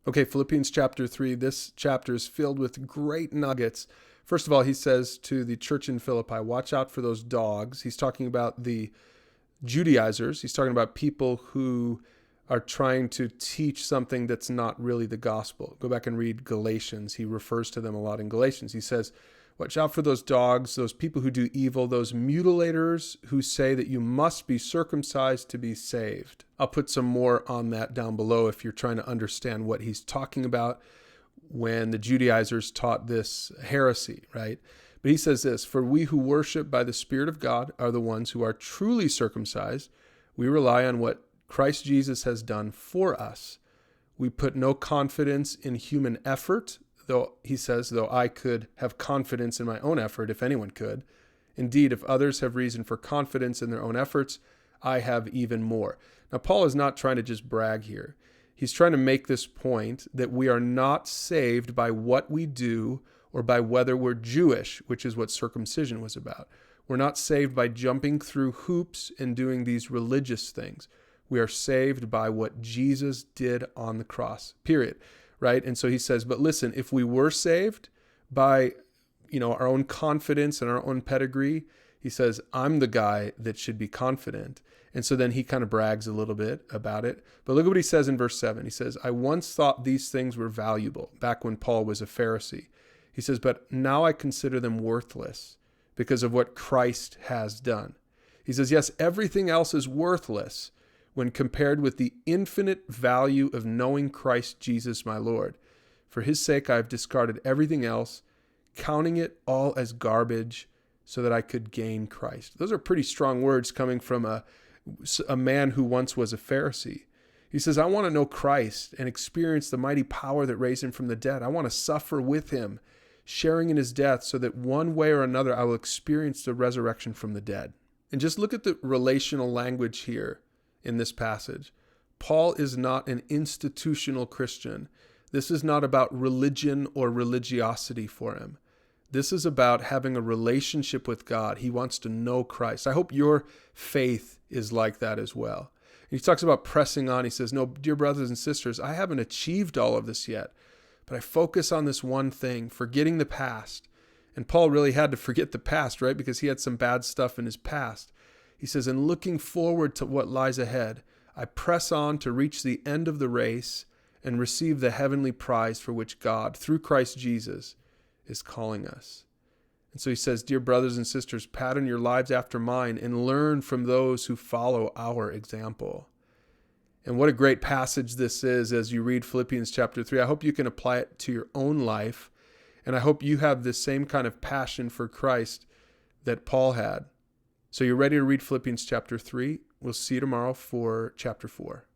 Okay, Philippians chapter 3, this chapter is filled with great nuggets. First of all, he says to the church in Philippi, watch out for those dogs. He's talking about the Judaizers. He's talking about people who are trying to teach something that's not really the gospel. Go back and read Galatians. He refers to them a lot in Galatians. He says, watch out for those dogs, those people who do evil, those mutilators who say that you must be circumcised to be saved. I'll put some more on that down below if you're trying to understand what he's talking about when the Judaizers taught this heresy, right? But he says this, for we who worship by the Spirit of God are the ones who are truly circumcised. We rely on what Christ Jesus has done for us. We put no confidence in human effort, though he says, though I could have confidence in my own effort if anyone could. Indeed, if others have reason for confidence in their own efforts, I have even more. Now, Paul is not trying to just brag here. He's trying to make this point that we are not saved by what we do or by whether we're Jewish, which is what circumcision was about. We're not saved by jumping through hoops and doing these religious things. We are saved by what Jesus did on the cross, period, right? And so he says, but listen, if we were saved by, our own confidence and our own pedigree, he says, I'm the guy that should be confident. And so then he kind of brags a little bit about it. But look at what he says in verse 7. He says, I once thought these things were valuable, back when Paul was a Pharisee. He says, but now I consider them worthless because of what Christ has done. He says, yes, everything else is worthless when compared with the infinite value of knowing Christ Jesus my Lord. For his sake I have discarded everything else, counting it all as garbage so that I could gain Christ. Those are pretty strong words coming from a man who once was a Pharisee. He says, I want to know Christ and experience the mighty power that raised him from the dead. I want to suffer with him, sharing in his death, so that one way or another I will experience the resurrection from the dead. And just look at the relational language here in this passage. Paul is not an institutional Christian. This is not about religion or religiosity for him. This is about having a relationship with God. He wants to know Christ. I hope your faith is like that as well. And he talks about pressing on. He says, no, dear brothers and sisters, I haven't achieved all of this yet, but I focus on this one thing, forgetting the past. And Paul really had to forget the past, right? Because he had some bad stuff in his past. He says, and looking forward to what lies ahead, I press on to reach the end of the race and receive the heavenly prize for which God, through Christ Jesus, is calling us. And so he says, dear brothers and sisters, pattern your lives after mine and learn from those who follow our example. And what a great passage this is as you read Philippians chapter 3. I hope you can apply it to your own life. And I hope you have the same kind of passion for Christ that Paul had. So you're ready to read Philippians chapter 3. We'll see you tomorrow for chapter 4.